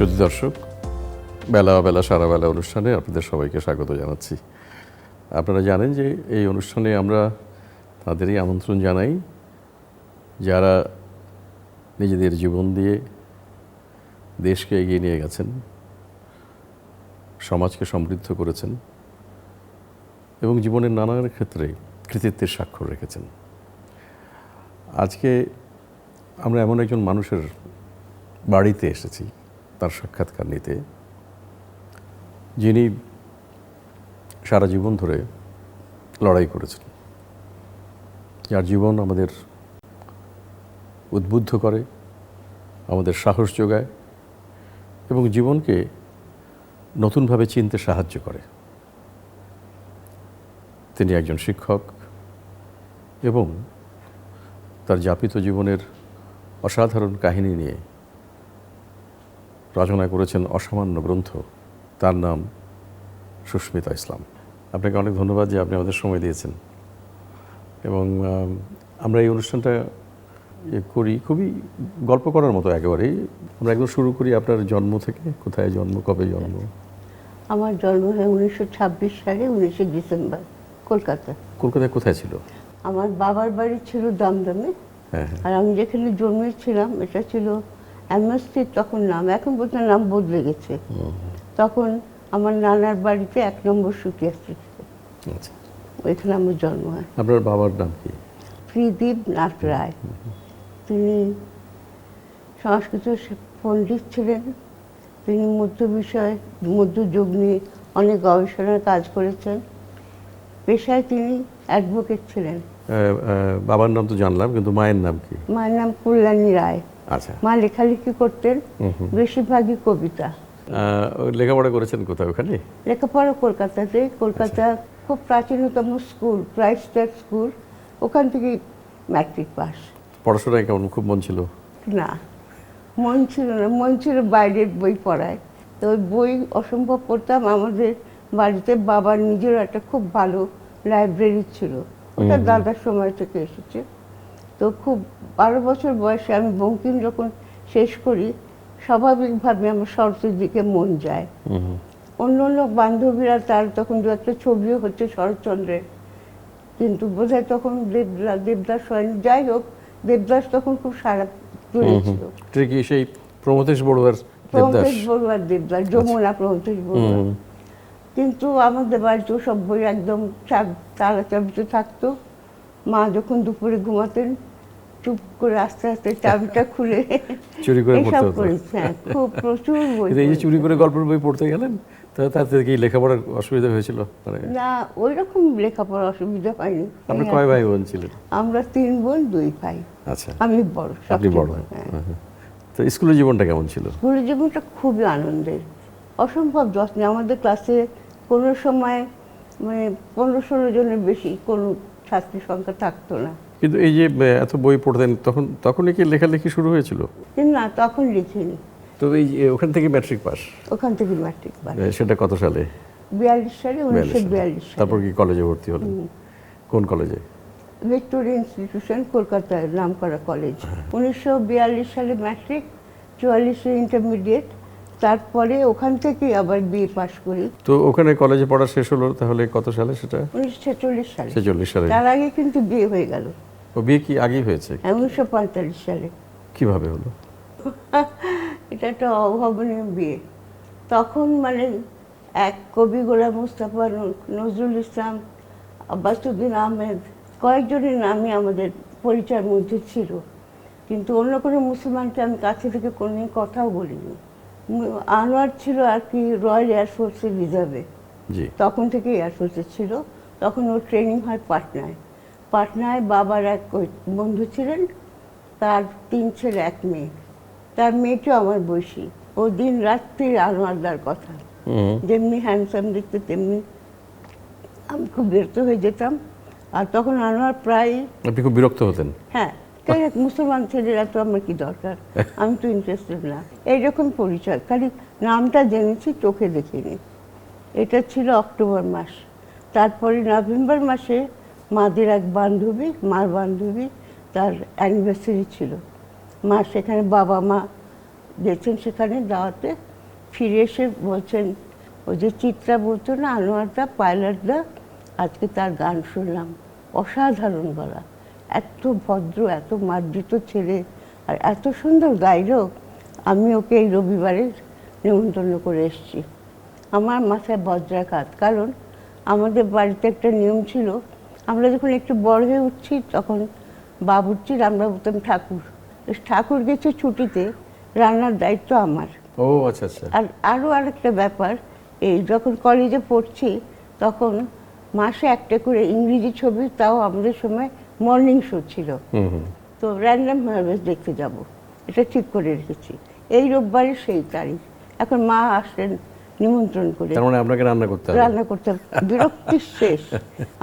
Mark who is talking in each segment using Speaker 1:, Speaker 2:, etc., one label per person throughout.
Speaker 1: শ্রোতা দর্শক, বেলা অবেলা সারা বেলা অনুষ্ঠানে আপনাদের সবাইকে স্বাগত জানাচ্ছি। আপনারা জানেন যে এই অনুষ্ঠানে আমরা তাদেরই আমন্ত্রণ জানাই যারা নিজেদের জীবন দিয়ে দেশকে এগিয়ে নিয়ে গেছেন, সমাজকে সমৃদ্ধ করেছেন এবং জীবনের নানান ক্ষেত্রে কৃতিত্বের স্বাক্ষর রেখেছেন। আজকে আমরা এমন একজন মানুষের বাড়িতে এসেছি তার সাক্ষাৎকার নিতে, যিনি সারা জীবন ধরে লড়াই করেছেন, যার জীবন আমাদের উদ্বুদ্ধ করে, আমাদের সাহস যোগায় এবং জীবনকে নতুনভাবে চিনতে সাহায্য করে। তিনি একজন শিক্ষক এবং তার যাপিত জীবনের অসাধারণ কাহিনী নিয়ে রচনা করেছেন অসামান্য গ্রন্থ। তার নাম সুস্মিতা ইসলাম। আপনাকে অনেক ধন্যবাদ যে আপনি আমাদের সময় দিয়েছেন এবং আমরা এই অনুষ্ঠানটা করি খুবই গল্প করার মতো। একেবারেই আমরা একদম শুরু করি আপনার জন্ম থেকে। কোথায় জন্ম, কবে জন্ম?
Speaker 2: আমার জন্ম হয় 1926 সালে 19 ডিসেম্বর, কলকাতা।
Speaker 1: কলকাতায় কোথায় ছিল?
Speaker 2: আমার বাবার বাড়ি ছিল দমদমে।
Speaker 1: হ্যাঁ হ্যাঁ।
Speaker 2: আর আমি যেখানে জন্মেছিলাম এটা ছিল অ্যামনেস্টির তখন নাম, এখন বোধহয় নাম বদলে গেছে। তখন আমার নানার বাড়িতে 1 নম্বর সুটিয়া স্ট্রিট,
Speaker 1: আচ্ছা,
Speaker 2: ওইখানে আমার জন্ম হয়।
Speaker 1: আপনার বাবার নাম কি?
Speaker 2: ত্রিদীপ নাথ রায়। তিনি সংস্কৃত পণ্ডিত ছিলেন। তিনি মধ্যযুগ নিয়ে অনেক গবেষণার কাজ করেছেন। পেশায় তিনি অ্যাডভোকেট ছিলেন।
Speaker 1: বাবার নাম তো জানলাম, কিন্তু মায়ের নাম কি?
Speaker 2: মায়ের নাম কল্যাণী রায়।
Speaker 1: আচ্ছা।
Speaker 2: মা লেখালেখি করতেন, বেশিরভাগই কবিতা।
Speaker 1: লেখাপড়া করেছেন কোথায়? ওখানে
Speaker 2: লেখাপড়া কলকাতাতে। কলকাতা খুব প্রাচীনতম স্কুল ক্রাইস্ট চার্চ স্কুল, ওখান থেকে ম্যাট্রিক পাস।
Speaker 1: পড়াশোনায় কেমন? খুব মন ছিল?
Speaker 2: না, মন ছিল না, মন ছিল বাইরের বই পড়ায়। তো ওই বই অসম্ভব পড়তাম। আমাদের বাড়িতে বাবার নিজের একটা খুব ভালো লাইব্রেরি ছিল, ওটা দাদার সময় থেকে এসেছে। তো খুব 12 বছর বয়সে আমি বঙ্কিম যখন শেষ করি, স্বাভাবিকভাবে আমার শরতের দিকে মন যায়। অন্য অন্য বান্ধবীরা, তার তখন দু একটা ছবিও হচ্ছে শরৎচন্দ্রের, কিন্তু বোধহয় তখন দেবদাস হয়নি। যাই হোক, দেবদাস তখন খুব সারা তুলেছিল।
Speaker 1: ঠিকই, সেই প্রমথেশ বড়ুয়ার
Speaker 2: দেবদাস, যমুনা প্রমথেশ বড়ুয়া। কিন্তু আমাদের বাড়িতেও সব বই একদম তালা চাবিতে থাকতো। মা যখন দুপুরে ঘুমাতেন, চুপ করে আস্তে আস্তে চাবিটা খুলে
Speaker 1: চুরি করে
Speaker 2: এসব করেছে। খুব প্রচুর বই।
Speaker 1: এই যে চুরি করে গল্পের বই পড়তে গেলেন, তাতে কি লেখাপড়ার অসুবিধা হয়েছিল? মানে
Speaker 2: না, ওই রকম লেখাপড়ার অসুবিধা হয়নি।
Speaker 1: আপনি কয় ভাই বোন ছিলেন?
Speaker 2: আমরা 3 বোন 2 ভাই।
Speaker 1: আচ্ছা,
Speaker 2: আমি বড়।
Speaker 1: আপনি বড়। তো স্কুলের জীবনটা কেমন ছিল?
Speaker 2: স্কুলের জীবনটা খুবই আনন্দের, অসম্ভব যত্নে। আমাদের ক্লাসে কোনো সময় মানে 15-16 জনের বেশি কোনো ছাত্রীর সংখ্যা থাকতো না।
Speaker 1: কিন্তু এই যে এত বই পড়তেন, তখনই কি লেখালেখি শুরু হয়েছিল?
Speaker 2: না, তখন লিখিনি।
Speaker 1: তো এই ওখান থেকে ম্যাট্রিক পাস?
Speaker 2: ওখান থেকে ম্যাট্রিক পাস।
Speaker 1: সেটা কত সালে?
Speaker 2: 42 সালে, 1942 সালে।
Speaker 1: তারপর কি কলেজে ভর্তি হলেন? কোন কলেজে?
Speaker 2: ভিক্টোরিয়া ইনস্টিটিউশন, কলকাতায় নামকরা কলেজ। 1942 সালে ম্যাট্রিক, 44-এ ইন্টারমিডিয়েট। তারপরে ওখান থেকে আবার বিএ পাস করি।
Speaker 1: তো ওখানে কলেজে পড়া শেষ হলো তাহলে কত সালে? সেটা
Speaker 2: 1946 সালে।
Speaker 1: 46 সালে।
Speaker 2: তার আগে কিন্তু বিয়ে হয়ে গেল।
Speaker 1: ও, বিয়ে কি আগেই হয়েছে?
Speaker 2: 1945 সালে।
Speaker 1: কিভাবে হলো?
Speaker 2: এটা একটা অভাবনীয় বিয়ে। তখন মানে এক কবি গোলাম মুস্তাফা, নজরুল ইসলাম, আব্বাসুদ্দিন আহমেদ, কয়েকজনের নামই আমাদের পরিচয়ের মধ্যে ছিল। কিন্তু অন্য কোনো মুসলমানকে আমি কাছে থেকে কোনোদিন কথাও বলিনি। আনোয়ার ছিল আর কি রয়্যাল এয়ারফোর্সের রিজার্ভে, তখন থেকে এয়ারফোর্সে ছিল। তখন ওর ট্রেনিং হয় পাটনায়। পাটনায় বাবার এক বন্ধু ছিলেন, তার 3 ছেলে 1 মেয়ে। তার মেয়েটিও আমার বয়সী। ও দিন রাত্রি আনোয়ারদার কথা, যেমনি হ্যান্ডসাম দেখতে তেমনি। আমি খুব বিরক্ত হয়ে যেতাম। আর তখন আনোয়ার প্রায়...
Speaker 1: আপনি খুব বিরক্ত হতেন?
Speaker 2: হ্যাঁ, মুসলমান ছেলেরা তো আমার কি দরকার, আমি তো ইন্টারেস্টেড না। এইরকম পরিচয়, খালি নামটা জেনেছি, চোখে দেখিনি। এটা ছিল অক্টোবর মাস। তারপরে নভেম্বর মাসে মাদের এক বান্ধবী, মার বান্ধবী, তার অ্যানিভার্সারি ছিল। মা সেখানে, বাবা মা গেছেন সেখানে দাওয়াতে। ফিরে এসে বলছেন, ওই যে চিত্রা বলতো না, আনোয়ারদা পাইলটদা, আজকে তার গান শুনলাম, অসাধারণ গলা, এত ভদ্র, এত মার্জিত ছেলে, আর এত সুন্দর গাইল। আমি ওকে এই রবিবারে নিমন্ত্রণ করে এসেছি। আমার মাথায় বজ্রাঘাত, কারণ আমাদের বাড়িতে একটা নিয়ম ছিল, আমরা যখন একটু বড় হয়ে উঠছি তখন বাবুর্চির আমরা বলতাম ঠাকুর। ঠাকুর গেছে ছুটিতে, রান্নার দায়িত্ব আমার।
Speaker 1: ও আচ্ছা আচ্ছা।
Speaker 2: আর আরও আরেকটা ব্যাপার, এই যখন কলেজে পড়ছি তখন মাসে একটা করে ইংরেজি ছবি, তাও আমাদের সময় মর্নিং শো ছিল, তো র্যান্ডম হারভেস্ট দেখতে যাব, এটা ঠিক করে রেখেছি। এই রোববারে সেই তারিখ। এখন মা আসলেন নিমন্ত্রণ করে,
Speaker 1: তার মানে আপনাকে রান্না করতে হবে।
Speaker 2: রান্না করতে হবে। বিরক্তি শেষ।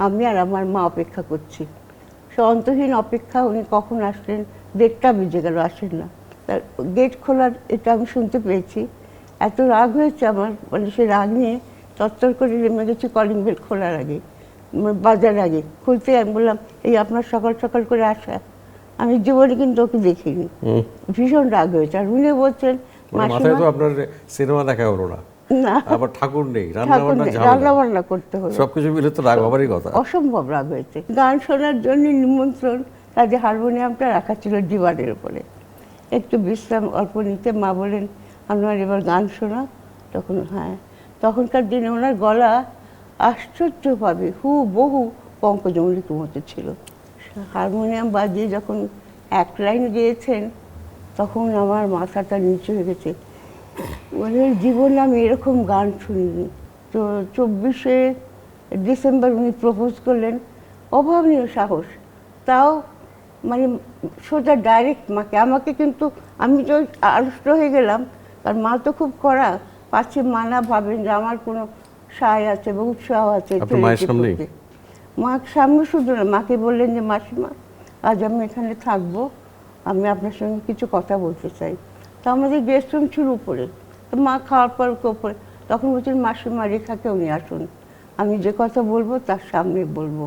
Speaker 2: আমি আর আমার মা অপেক্ষা করছি, সে অন্তহীন অপেক্ষা। উনি কখন আসলেন, 1:30 বেজে গেল, আসেন না। তার গেট খোলার এটা আমি শুনতে পেয়েছি, এত রাগ হয়েছে আমার, মানে সে রাগ নিয়ে তত্তর করে নেমে গেছি কলিং বেল খোলার আগে, বাজার আগে। খুলতে আমি বললাম, এই আপনার সকাল সকাল করে আসা, আমি জীবনে কিন্তু ওকে দেখিনি। ভীষণ রাগ হয়েছে। আর উনি বলছেন,
Speaker 1: মাথায় তো আপনার সিনেমা দেখা হলো না,
Speaker 2: না
Speaker 1: আবার ঠাকুর নেই, রান্না
Speaker 2: রান্না বান্না করতে হলো,
Speaker 1: সবকিছু মিলে তো রাগ হবারই কথা।
Speaker 2: অসম্ভব রাগ হয়েছে। গান শোনার জন্য নিমন্ত্রণ, কাজে হারমোনিয়ামটা রাখা ছিল ডিভানের উপরে। একটু বিশ্রাম অল্প নিতে মা বলেন, আপনার এবার গান শোনা। তখন হ্যাঁ, তখনকার দিনে ওনার গলা আশ্চর্যভাবে বহু পঙ্কজ মল্লিকের মতো ছিল। হারমোনিয়াম বাজিয়ে যখন এক লাইন গেয়েছেন, তখন আমার মাথাটা নিচু হয়ে গেছে। মানে জীবনে আমি এরকম গান শুনিনি। তো 24শে ডিসেম্বর উনি প্রপোজ করলেন, অভাবনীয় সাহস। তাও মানে সোজা ডাইরেক্ট মাকে, আমাকে কিন্তু, আমি তো আড়ষ্ট হয়ে গেলাম, কারণ মা তো খুব কড়া, পাছে মানা ভাবেন যে আমার কোনো সায় আছে বা উৎসাহ আছে। মার সামনে শুধু না, মাকে বললেন যে মাসিমা, আজ আমি এখানে থাকবো, আমি আপনার সঙ্গে কিছু কথা বলতে চাই। তো আমাদের গেস্ট রুম ছিল উপরে, তো মা খাওয়ার পর উপরে, তখন বলছেন, মাসিমা রেখাকেও নিয়ে আসুন, আমি যে কথা বলবো তার সামনে বলবো।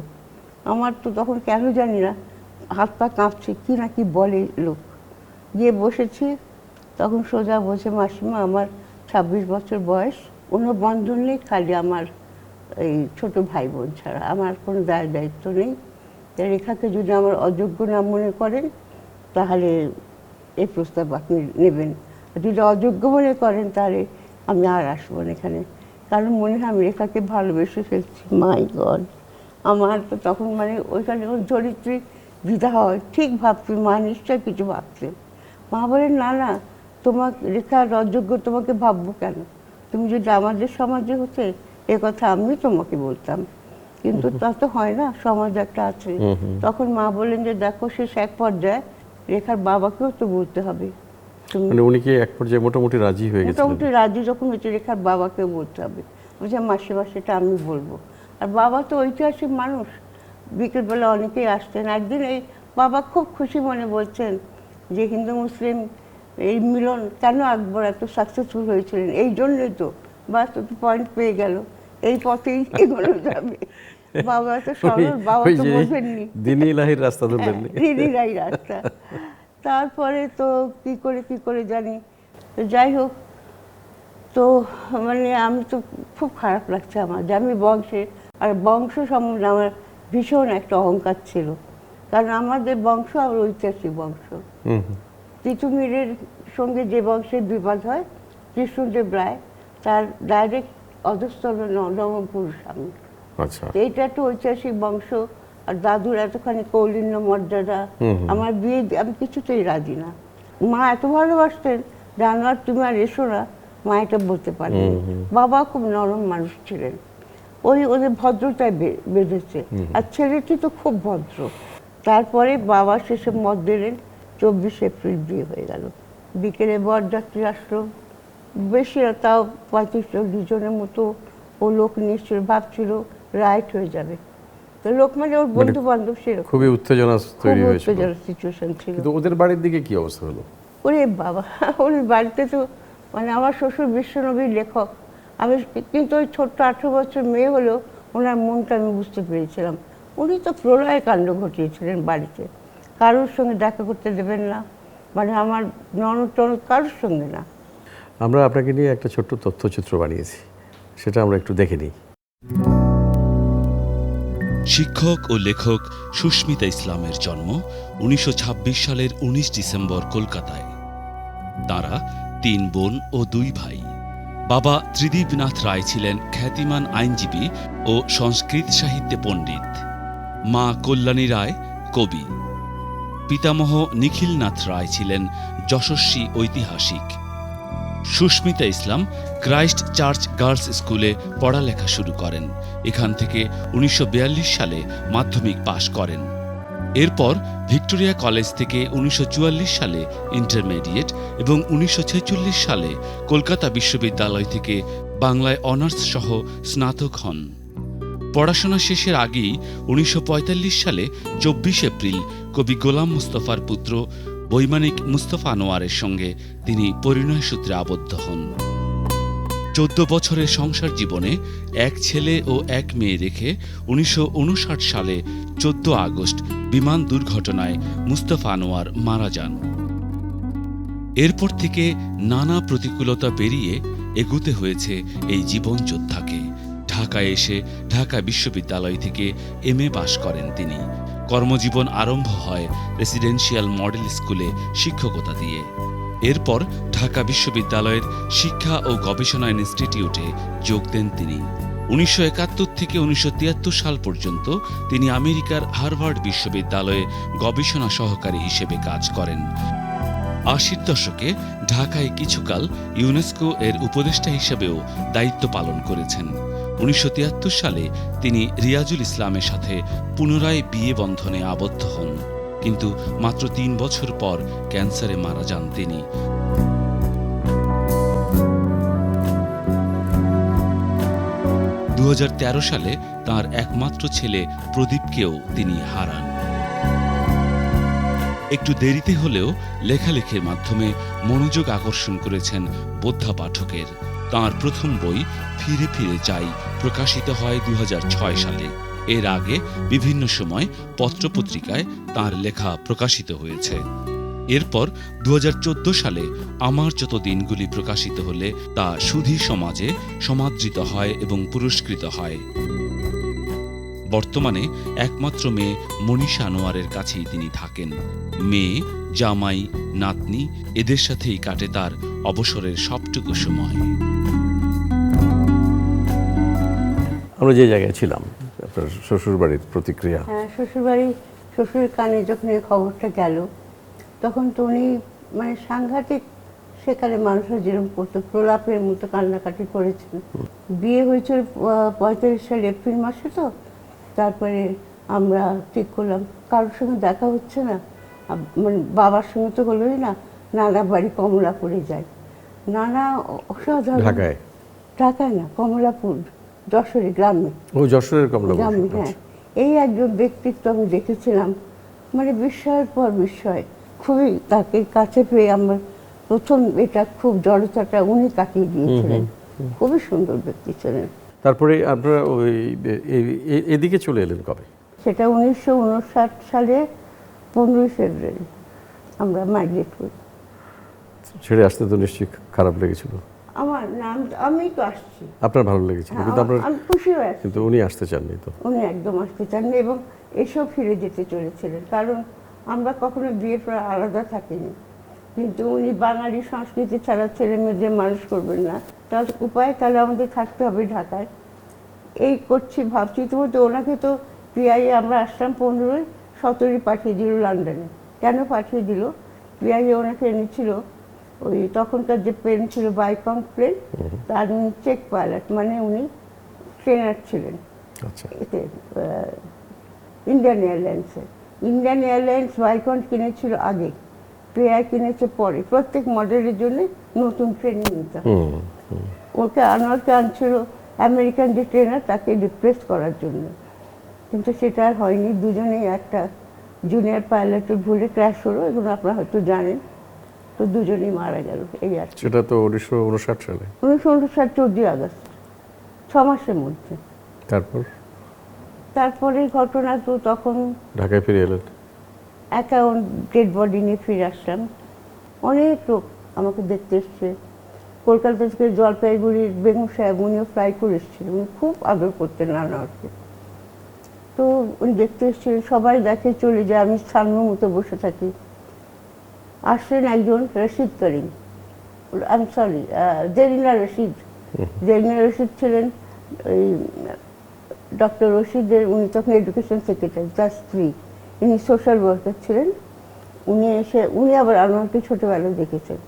Speaker 2: আমার তো তখন কেন জানি না হাত পা কাঁপছে, কি না কি বলে লোক। গিয়ে বসেছি, তখন সোজা বসে, মাসিমা আমার 26 বছর বয়স, কোনো বন্ধন নেই, খালি আমার এই ছোট ভাই বোন ছাড়া, আমার কোনো দায়িত্ব নেই। রেখাকে যদি আমার অযোগ্য না মনে করেন তাহলে এই প্রস্তাব আপনি নেবেন, যদি অযোগ্য মনে করেন তাহলে আমি আর আসবো না এখানে, কারণ মনে হয় আমি রেখাকে ভালোবেসে ফেলছি। মাই গড, আমার তো তখন মানে ওইখানে চরিত্রে দ্বিধা হয়। ঠিক ভাবছি মা নিশ্চয় কিছু ভাবছেন। মা বলেন, না না, তোমার রেখার অযোগ্য তোমাকে ভাববো কেন, তুমি যদি আমাদের সমাজে হতে এ কথা আমি তোমাকে বলতাম, কিন্তু তা তো হয় না, সমাজ একটা আছে। তখন মা বললেন যে দেখো, শেষ এক পর্যায়ে রেখার বাবাকেও তো বলতে হবে।
Speaker 1: মানে উনি কি এক পর্যায়ে মোটামুটি রাজি হয়ে গেছেন?
Speaker 2: মোটামুটি রাজি যখন হয়েছে, রেখার বাবাকেও বলতে হবে। বলছে, মাসিমা সেটা আমি বলবো। আর বাবা তো ঐতিহাসিক মানুষ, বিকেলবেলা অনেকেই আসতেন। একদিন এই বাবা খুব খুশি মনে বলছেন যে হিন্দু মুসলিম এই মিলন কেন আকবর এত সাকসেসফুল হয়েছিলেন, এই জন্যই তো। বাস তো পয়েন্ট পেয়ে গেল, এই পথেই এগোনো যাবে। বাবা এত সরল, বাবা তো বোঝেননি,
Speaker 1: দিনী ইলাহির রাস্তা ধরলেন।
Speaker 2: দিনী ইলাহির রাস্তা। তারপরে তো কি করে জানি, তো যাই হোক, তো মানে আমি তো খুব খারাপ লাগছে আমার যে আমি বংশের, আর বংশ সম্বন্ধে আমার ভীষণ একটা অহংকার ছিল, কারণ আমাদের বংশ আর ঐতিহাসিক বংশ। তিতুমিরের সঙ্গে যে বংশের বিবাদ হয়, কৃষ্ণদেব রায়, তার ডাইরেক্ট অধস্তন নবম পুরুষ আমি।
Speaker 1: আচ্ছা,
Speaker 2: এইটা একটা ঐতিহাসিক বংশ, আর দাদুর এতখানি কৌলিন্য মর্যাদা, আমার বিয়ে আমি কিছুতেই রাজি না। মা এত ভালোবাসতেন, জানোয়ার তুমি আর এসো না, মা এটা বলতে পারেন। বাবা খুব নরম মানুষ ছিলেন, ওদের ভদ্রতায় বেঁধেছে, আর ছেলেটি তো খুব ভদ্র। তারপরে বাবা শেষে মত দিলেন, 24শে এপ্রিল বিয়ে হয়ে গেল। বিকেলে বরযাত্রী আসলো, বেশি না, তাও 35-40 জনের মতো। ও লোক নিশ্চয় ভাবছিল রাইট হয়ে যাবে, তো লোক মানে ওর বন্ধু বান্ধব, সেরকম
Speaker 1: খুবই উত্তেজনা তৈরি হয়েছিল,
Speaker 2: উত্তেজনার সিচুয়েশন ছিল।
Speaker 1: কিন্তু ওদের বাড়ির দিকে কি অবস্থা হলো?
Speaker 2: ওরে বাবা, ওর বাড়িতে তো মানে আমার শ্বশুর বিশ্বনবীর লেখক, আমি কিন্তু ওই ছোট্ট 18 বছর মেয়ে হলেও ওনার মনটা আমি বুঝতে পেরেছিলাম। উনি তো প্রলয় কাণ্ড ঘটিয়েছিলেন বাড়িতে, কারোর সঙ্গে দেখা করতে দেবেন না, মানে আমার ননদ টনদ কারোর সঙ্গে না।
Speaker 1: আমরা আপনাকে নিয়ে একটা ছোট্ট তথ্যচিত্র বানিয়েছি, সেটা আমরা একটু দেখে নিই।
Speaker 3: শিক্ষক ও লেখক সুস্মিতা ইসলামের জন্ম ১৯২৬ সালের ১৯ ডিসেম্বর কলকাতায়। তাঁরা ৩ বোন ও ২ ভাই। বাবা ত্রিদীপনাথ রায় ছিলেন খ্যাতিমান আইনজীবী ও সংস্কৃত সাহিত্যে পণ্ডিত। মা কল্যাণী রায় কবি। পিতামহ নিখিলনাথ রায় ছিলেন যশস্বী ঐতিহাসিক। সুস্মিতা ইসলাম ক্রাইস্ট চার্চ গার্লস স্কুলে পড়ালেখা শুরু করেন। এখান থেকে ১৯৪২ সালে মাধ্যমিক পাশ করেন। এরপর ভিক্টোরিয়া কলেজ থেকে ১৯৪৪ সালে ইন্টারমিডিয়েট এবং ১৯৪৬ সালে কলকাতা বিশ্ববিদ্যালয় থেকে বাংলায় অনার্স সহ স্নাতক হন। পড়াশোনা শেষের আগেই ১৯৪৫ সালে ২৪ এপ্রিল কবি গোলাম মুস্তফার পুত্র বৈমানিক মুস্তফা আনোয়ারের সঙ্গে তিনি পরিণয় সূত্রে আবদ্ধ হন। ১৪ বছরের সংসার জীবনে এক ছেলে ও এক মেয়ে রেখে ১৯৫৯ সালে ১৪ আগস্ট বিমান দুর্ঘটনায় মুস্তফা আনোয়ার মারা যান। এরপর থেকে নানা প্রতিকূলতা পেরিয়ে এগুতে হয়েছে এই জীবনযোদ্ধাকে। ঢাকায় এসে ঢাকা বিশ্ববিদ্যালয় থেকে MA পাশ করেন তিনি। কর্মজীবন আরম্ভ হয় রেসিডেন্সিয়াল মডেল স্কুলে শিক্ষকতা দিয়ে। এরপর ঢাকা বিশ্ববিদ্যালয়ের শিক্ষা ও গবেষণা ইনস্টিটিউটে যোগ দেন তিনি। ১৯৭১ থেকে ১৯৭৩ সাল পর্যন্ত তিনি আমেরিকার হার্ভার্ড বিশ্ববিদ্যালয়ে গবেষণা সহকারী হিসেবে কাজ করেন। ৮০ দশকে ঢাকায় কিছুকাল ইউনেস্কো এর উপদেষ্টা হিসেবেও দায়িত্ব পালন করেছেন। ১৯৭৩ সালে তিনি রিয়াজুল ইসলামের সাথে পুনরায় বিয়ে বন্ধনে আবদ্ধ হন, কিন্তু মাত্র ৩ বছর পর ক্যান্সারে মারা যান তিনি। ২০১৩ সালে তাঁর একমাত্র ছেলে প্রদীপকেও তিনি হারান। একটু দেরিতে হলেও লেখালেখির মাধ্যমে মনোযোগ আকর্ষণ করেছেন বোদ্ধা পাঠকের। তাঁর প্রথম বই ফিরে ফিরে চাই প্রকাশিত হয় ২০০৬ সালে। এর আগে বিভিন্ন সময় পত্রপত্রিকায় তাঁর লেখা প্রকাশিত হয়েছে। এরপর ২০১৪ সালে আমার যত দিনগুলি প্রকাশিত হলে তা সুধী সমাজে সমাদৃত হয় এবং পুরস্কৃত হয়। বর্তমানে একমাত্র মেয়ে মনীষা আনোয়ারের কাছেই তিনি থাকেন। মেয়ে, জামাই, নাতনি এদের সাথেই কাটে তার অবসরের সবটুকু সময়।
Speaker 1: আমরা যে জায়গায় ছিলাম, আপনার শ্বশুরবাড়ির প্রতিক্রিয়া।
Speaker 2: হ্যাঁ, শ্বশুরের কানে যখন এই খবরটা গেল, তখন তো উনি মানে সাংঘাতিক, সেকালে মানুষের যেরকম করতো প্রলাপের মতো কান্নাকাটি করেছেন। বিয়ে হয়েছিল ৪৫ সাল এপ্রিল মাসে। তো তারপরে আমরা ঠিক করলাম কারোর সঙ্গে দেখা হচ্ছে না, মানে বাবার সঙ্গে তো হলোই না, নানা বাড়ি কমলাপুরে যাই। নানা অসাধারণ, ঢাকায় না, কমলাপুর, যশোরে গ্রামে।
Speaker 1: ও যশোরের কমলাপুর
Speaker 2: গ্রামে, হ্যাঁ। এই একজন ব্যক্তিত্ব আমি দেখেছিলাম, মানে বিস্ময়ের পর বিস্ময়। খুবই তাকে কাছে পেয়ে আমার প্রথম এটা খুব জড়তাটা উনি কাটিয়ে দিয়েছিলেন। খুবই সুন্দর ব্যক্তি ছিলেন।
Speaker 1: তারপরে আপনারা ওই এদিকে চলে এলেন কবে?
Speaker 2: সেটা ১৯৫৯ সালে ১৫ই ফেব্রুয়ারি আমরা মাইগ্রেট করি।
Speaker 1: ছেড়ে আসতে তো নিশ্চয়ই খারাপ লেগেছিল।
Speaker 2: আমার নাম, আমি তো আসছি।
Speaker 1: আপনার ভালো লেগেছিল, কিন্তু আপনার,
Speaker 2: আমি খুশি হয়ে,
Speaker 1: কিন্তু উনি আসতে চাননি। তো
Speaker 2: উনি একদম আসতে চাননি এবং এসব ফিরে যেতে চলেছিলেন, কারণ আমরা কখনো বিয়ের পর আলাদা থাকিনি। কিন্তু উনি বাঙালি সংস্কৃতি ছাড়া ছেলে মেয়েদের মানুষ করবেন না, তার উপায় তাহলে আমাদের থাকতে হবে ঢাকায়। এই করছি ভাবছি, ইতিমধ্যে ওনাকে তো পিআইএ আমরা আসলাম 15-ই, 17-ই পাঠিয়ে দিল লন্ডনে। কেন পাঠিয়ে দিল? পিআইএ ওনাকে এনেছিল, ওই তখনকার যে প্লেন ছিল বাইকং প্লেন, তার উনি চেক পাইলট, মানে উনি ট্রেনার ছিলেন।
Speaker 1: আচ্ছা,
Speaker 2: এতে ইন্ডিয়ান এয়ারলাইন্সের। ইন্ডিয়ান এয়ারলাইন্স বাইকন কিনেছিল আগে, পিআই কিনেছে পরে। প্রত্যেক মডেলের জন্য নতুন ট্রেনিং নিতে হবে। ওকে আনোয়ারকে আনছিল আমেরিকান যে ট্রেনার, তাকে রিপ্লেস করার জন্য, কিন্তু সেটা আর হয়নি। দুজনেই একটা জুনিয়র পাইলটের ভুলে ক্র্যাশ হলো, এগুলো আপনারা হয়তো জানেন। তো দুজনেই মারা গেল। এই আর
Speaker 1: সেটা তো ১৯৫৯ সালে।
Speaker 2: ১৯৫৯ 14 আগস্ট, 6 মাসের মধ্যে। তারপরে ঘটনা তো তখন
Speaker 1: ঢাকায় ফিরে এলেন।
Speaker 2: একা ডেড বডি নিয়ে ফিরে আসলাম। অনেক লোক আমাকে দেখতে এসছে, কলকাতা থেকে জলপাইগুড়ির বেগম সাহেব, উনিও ফ্লাই করে এসেছিলেন, উনি খুব আদর করতেন নানাকে। তো উনি দেখতে এসেছিলেন, সবাই দেখে চলে যায়, আমি সামনের মতো বসে থাকি। আসলেন একজন Rashid Karim, I am sorry, Zarina Rashid. Zarina Rashid ছিলেন ওই ডক্টর রশিদের, উনি তখন এডুকেশন সেক্রেটারি, তার স্ত্রী। ইনি সোশ্যাল ওয়ার্কার ছিলেন। উনি আবার আমাকে ছোটোবেলায় দেখেছেন।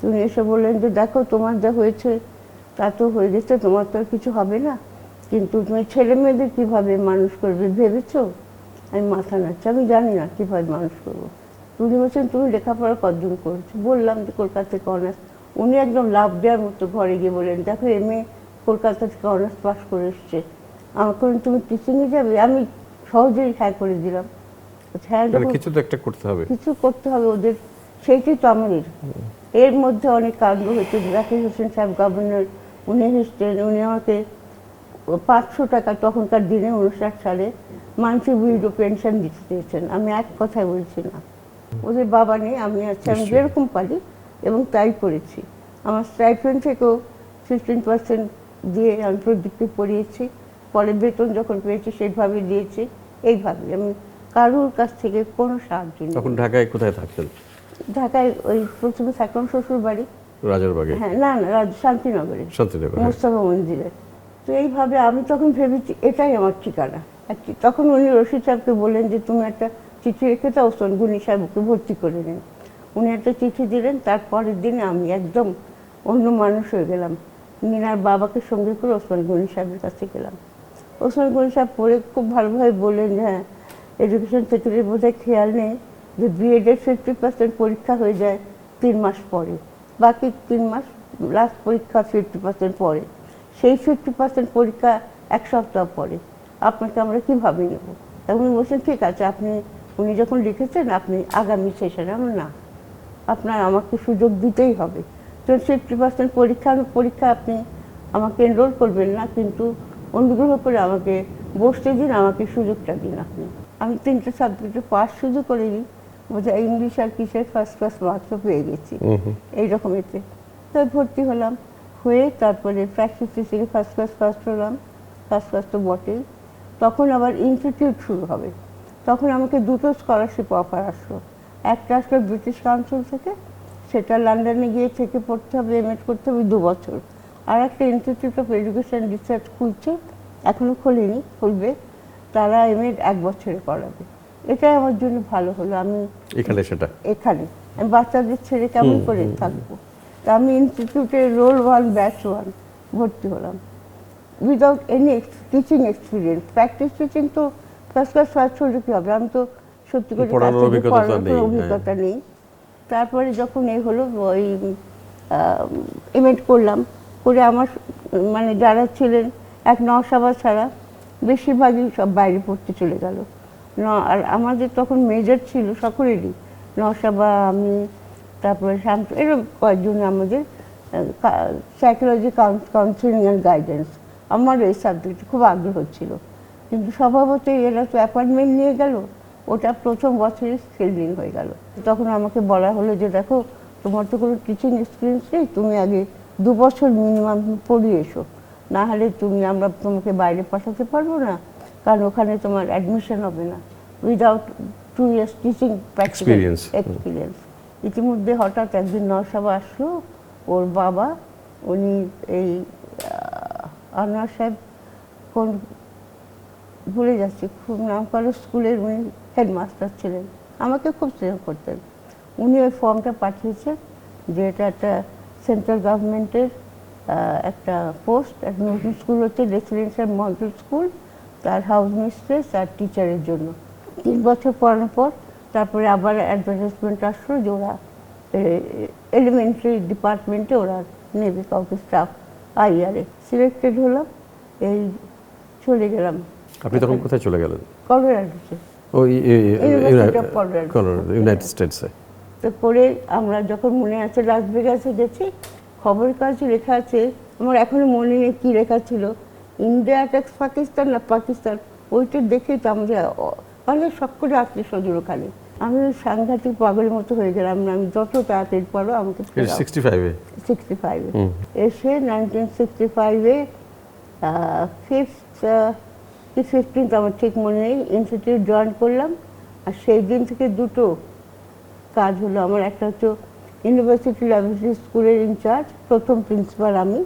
Speaker 2: উনি এসে বললেন যে দেখো, তোমার যা হয়েছে তা তো হয়ে গেছে, তোমার তো আর কিছু হবে না, কিন্তু তুমি ছেলে মেয়েদের কীভাবে মানুষ করবে ভেবেছো? আমি মাথা নাড়ছি, আমি জানি না কীভাবে মানুষ করবো। উনি বলছেন তুমি লেখাপড়া কতদিন করেছো? বললাম যে কলকাতা থেকে অনার্স। উনি একদম লাভ দেওয়ার মতো ঘরে গিয়ে বললেন, দেখো এমএ কলকাতা থেকে অনার্স পাস করে এসছে, আমাকে তুমি টিচিংয়ে যাবে? আমি সহজেই হ্যাঁ করে দিলাম। হ্যাঁ,
Speaker 1: কিছু তো একটা করতে হবে,
Speaker 2: কিছু করতে হবে ওদের, সেইটাই তো আমাদের। এর মধ্যে অনেক কাণ্ড হয়েছে। জাকির হোসেন সাহেব গভর্নর, উনি এসছেন, উনি আমাকে 500 টাকা তখনকার দিনে 59 সালে মানসিক উইডো পেনশন দিতে চেয়েছেন। আমি এক কথাই বলছি না, ওদের বাবা নেই, আমি আছি, আমি যেরকম পারি এবং তাই করেছি। আমার স্টাইপেন্ড থেকেও 15% দিয়ে আমি প্রদীপকে পড়িয়েছি, পরে বেতন যখন পেয়েছি সেইভাবে দিয়েছি। এইভাবে আমি কারোর কাছ থেকে কোনো সাহায্য নেই।
Speaker 1: তখন ঢাকায় কোথায় থাকতেন?
Speaker 2: ঢাকায় ওই প্রথমে থাকলাম শ্বশুর বাড়ি,
Speaker 1: রাজারবাগে?
Speaker 2: হ্যাঁ, না না, শান্তিনগরে,
Speaker 1: শান্তিনগর,
Speaker 2: মোস্তফা মন্দিরে। তো এইভাবে আমি তখন ভেবেছি এটাই আমার ঠিকানা। তখন উনি রশিদ সাহেবকে বললেন যে তুমি একটা চিঠি রেখে দাও, ওসমান গনি সাহেবকে ভর্তি করে নেন। উনি একটা চিঠি দিলেন, তারপরের দিনে আমি একদম অন্য মানুষ হয়ে গেলাম। মিনার বাবাকে সঙ্গে করে ওসমান গনি সাহেবের কাছে গেলাম। ওসমান গনি সাহেব পড়ে খুব ভালোভাবে বললেন যে হ্যাঁ, এডুকেশন সেক্রেটারি বোধহয় খেয়াল নেই যে বিএডের 50% পরীক্ষা হয়ে যায় 3 মাস পরে, বাকি 3 মাস লাস্ট পরীক্ষা 50% পরে, সেই 50% পরীক্ষা 1 সপ্তাহ পরে, আপনাকে আমরা কীভাবে নেব? তখন বলছেন ঠিক আছে, আপনি, উনি যখন লিখেছেন আপনি আগামী সেশনে। আমরা না, আপনার আমাকে সুযোগ দিতেই হবে। তো 50% পরীক্ষা আপনি আমাকে এনরোল করবেন না, কিন্তু অনুগ্রহ করে আমাকে বসতে দিন, আমাকে সুযোগটা দিন আপনি। আমি 3টে সাবজেক্টে পাস শুধু করিনি, বোধহয় ইংলিশ আর কিসের ফার্স্ট ক্লাস মার্কসও পেয়ে গেছি এইরকম এতে। তাই ভর্তি হলাম, হয়ে তারপরে প্র্যাকটিস টিচিংয়ে ফার্স্ট হলাম, ফার্স্ট ক্লাস তো বটেই। তখন আবার ইনস্টিটিউট শুরু হবে, তখন আমাকে 2টো স্কলারশিপ অফার আসলো। একটা আসলো ব্রিটিশ কাউন্সিল থেকে, সেটা লন্ডনে গিয়ে থেকে পড়তে হবে, এমএড করতে হবে 2 বছর। আর একটা ইনস্টিটিউট অফ এডুকেশন রিসার্চ খুলছে, এখনও খোলেনি, খুলবে, তারা এমএড 1 বছরে করাবে। এটাই আমার জন্য ভালো হলো। আমি এখানে আমি বাচ্চাদের ছেড়ে কেমন করে থাকবো। তা আমি ইনস্টিটিউটে রোল 1 ব্যাচ 1 ভর্তি হলাম, without any teaching experience. Practice teaching তো ফার্স্ট ক্লাস ফার্স্ট হলে কী হবে, আমি তো সত্যি করে পড়ানোর অভিজ্ঞতা নেই। তারপরে যখন এই হলো, ওই এমএড করলাম, করে আমার মানে যারা ছিলেন 1 নওশাবা ছাড়া বেশিরভাগই সব বাইরে পড়তে চলে গেল। আর আমাদের তখন মেজর ছিল সকলেরই, নওশাবা, আমি, তারপরে এরকম কয়েকজন আমাদের সাইকোলজি, কাউন্সিলিং অ্যান্ড গাইডেন্স, আমার এই সাবজেক্টে খুব আগ্রহ ছিল। কিন্তু স্বভাবতই এরা তো অ্যাপয়েন্টমেন্ট নিয়ে গেল, ওটা প্রথম বছরই ফেলিং হয়ে গেল। তখন আমাকে বলা হলো যে দেখো, তোমার তো কোনো টিচিং এক্সপিরিয়েন্স নেই, তুমি আগে 2 বছর মিনিমাম পড়িয়ে এসো, না হলে আমরা তোমাকে বাইরে পাঠাতে পারবো না, কারণ ওখানে তোমার অ্যাডমিশন হবে না উইদাউট 2 years টিচিং এক্সপিরিয়েন্স। ইতিমধ্যে হঠাৎ একদিন নওশাবা আসলো, ওর বাবা, উনি এই আনোয়ার সাহেব, কোন ভুলে যাচ্ছি, খুব নাম করা স্কুলের উনি হেডমাস্টার ছিলেন, আমাকে খুব স্নেহ করতেন। উনি ওই ফর্মটা পাঠিয়েছেন যে এটা একটা সেন্ট্রাল গভর্নমেন্টের একটা পোস্ট, একটা নতুন স্কুল হচ্ছে রেসিডেন্সিয়াল মডেল স্কুল, তার হাউস মিস্ট্রেস আর টিচারের জন্য। 3 বছর পড়ানোর পর তারপরে আবার অ্যাডভার্টাইজমেন্ট আসলো যে ওরা এলিমেন্টারি ডিপার্টমেন্টে ওরা নেবে কাউকে স্টাফ, আইআরে সিলেক্টেড হলাম, এই চলে গেলাম।
Speaker 1: আপনি তখন কোথায় চলে গেলেন?
Speaker 2: কলোরাডোতে,
Speaker 1: ইউনাইটেড স্টেটসে।
Speaker 2: তো পরে আমরা যখন মনে আছে লাস ভেগাসে গেছি, খবরের কাগজে লেখা আছে, আমার এখনো মনে নেই কী লেখা ছিল, ইন্ডিয়া অ্যাটাক্স পাকিস্তান না পাকিস্তান, ওইটা দেখেই তো আমাদের অনেক শখ করে আত্মীয় স্বজন ওখানে। আমি সাংঘাতিক পাগলের মতো হয়ে গেলাম না, আমি যত তাড়াতাড়ি পড়ো আমাকে
Speaker 1: 65-এ
Speaker 2: 65-এ এসে 1965-এ 5th কি 15th আমার ঠিক মনে নেই, ইনস্টিটিউট জয়েন করলাম। আর সেই দিন থেকে দুটো কাজ হলো আমার, একটা হচ্ছে ইউনিভার্সিটি ল্যাবরেটরি স্কুলের ইনচার্জ, প্রথম প্রিন্সিপাল আমি,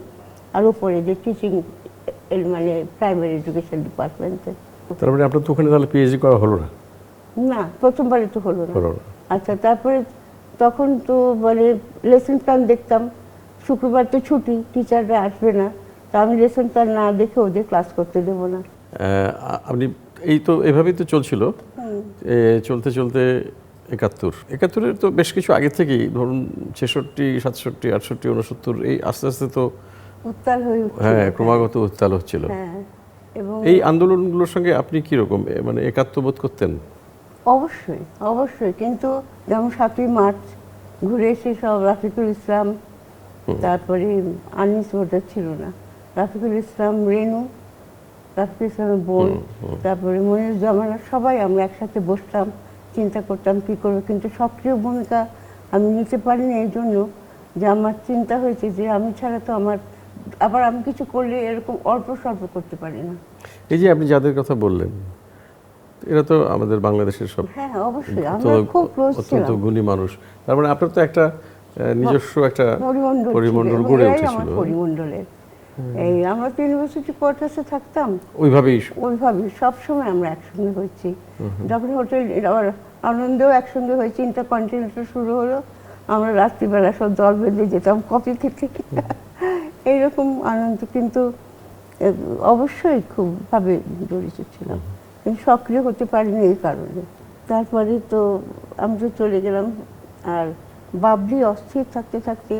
Speaker 2: আর উপরে যে টিচিং মানে প্রাইমারি এডুকেশন ডিপার্টমেন্টে।
Speaker 1: তার মানে আপনার তো ওখানে তাহলে পিএইচডি করা হলো না?
Speaker 2: না, প্রথমবারে তো হলো না।
Speaker 1: হলো না।
Speaker 2: আচ্ছা, তারপরে তখন তো মানে লেসন প্ল্যান দেখতাম, শুক্রবার তো ছুটি, টিচাররা আসবে না, তা আমি লেসন প্ল্যান না দেখে ওদের ক্লাস করতে দেবো না।
Speaker 1: আপনি এই তো এভাবেই তো চলছিল, চলতে চলতে 71-এর তো বেশ কিছু আগে থেকেই, ধরুন 66, 67, 68, 69, এই আস্তে আস্তে তো
Speaker 2: উত্তাল হয়ে উঠছিল।
Speaker 1: হ্যাঁ, ক্রমাগত উত্তাল হচ্ছিল।
Speaker 2: হ্যাঁ, এবং
Speaker 1: এই আন্দোলনগুলোর সঙ্গে আপনি কি রকম মানে একাত্ম বোধ করতেন?
Speaker 2: অবশ্যই অবশ্যই, কিন্তু যেমন 7ই মার্চ ঘুরে এসে সব রাফিকুল ইসলাম, তারপরে আনিস ওটা ছিল না, রাফিকুল ইসলাম, রেনু, রাফিকুল ইসলামের বোন, তারপরে মনিরুজ্জামানা, সবাই আমরা একসাথে বসতাম, চিন্তা করতাম কী করবো। কিন্তু সক্রিয় ভূমিকা আমি নিতে পারিনি এই জন্য যে আমার চিন্তা হয়েছে যে আমি ছাড়া তো আমার, আবার আমি কিছু করলে এরকম অল্প স্বল্প করতে পারি না।
Speaker 1: এই যে আপনি যাদের কথা বললেন, এরা তো আমাদের বাংলাদেশের সব
Speaker 2: হ্যাঁ অবশ্যই, আমরা খুব ক্লোজ
Speaker 1: অত্যন্ত
Speaker 2: ছিলাম।
Speaker 1: গুণী মানুষ। তার মানে আপনার তো একটা নিজস্ব একটা পরিমণ্ডল
Speaker 2: ছিল,
Speaker 1: গড়ে
Speaker 2: এরাই
Speaker 1: উঠেছিল।
Speaker 2: আমার পরিমণ্ডলের। এই আমরা তো ইউনিভার্সিটি কোয়ার্টার্সে থাকতাম,
Speaker 1: ওইভাবেই
Speaker 2: ওইভাবেই সবসময় আমরা একসঙ্গে হয়েছি। যখন হোটেল আবার আনন্দেও একসঙ্গে হয়েছি, ইন্টারকন্টিনেন্টাল শুরু হলো, আমরা রাত্রিবেলা সব দল বেঁধে যেতাম কফি খেতে, এইরকম আনন্দ। কিন্তু অবশ্যই খুব ভাবে জড়িত ছিলাম, কিন্তু সক্রিয় হতে পারিনি এই কারণে। তারপরে তো আমি তো চলে গেলাম, আর বাবলি অস্থির থাকতে থাকতে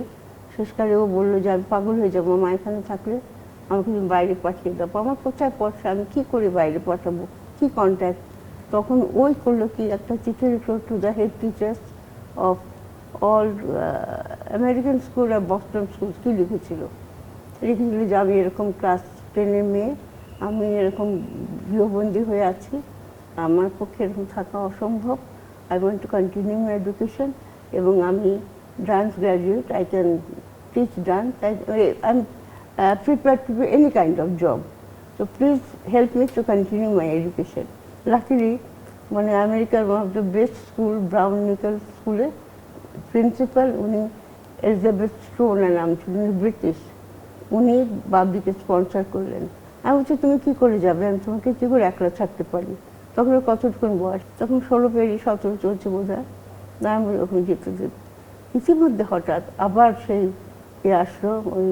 Speaker 2: শেষকালে ও বললো যে আমি পাগল হয়ে যাবো, মা এখানে থাকলে আমাকে তুমি বাইরে পাঠিয়ে দেবো। আমার কোথায় পড়ছে, আমি কী করে বাইরে পাঠাবো, কী কন্ট্যাক্ট। তখন ওই করলো কি, একটা চিঠি লিখলো to the head teachers of all American school আর বস্টন স্কুল, কী লিখেছিল যে আমি এরকম ক্লাস 10-এর মেয়ে, আমি এরকম গৃহবন্দী হয়ে আছি, আমার পক্ষে এরকম থাকা অসম্ভব, I want to continue my education, এবং আমি dance graduate, I can teach dance, I am prepared to do any kind of job, so please help me to continue my education. Luckily মানে আমেরিকার one of the best school, brown nickel স্কুলে principal, উনি Elizabeth stone নাম ছিল, উনি British, উনি বাবলিকে sponsor করলেন। আমি বলছি তুমি কী করে যাবে, আমি তোমাকে কী করে একলা থাকতে পারি। তখন ওর কতটুকুন বয়স, তখন 16 পেরিয়ে 17 চলছে বোধ হয়। আমি ওখানে যেতে যেতে ইতিমধ্যে হঠাৎ আবার সেই আসলো, ওই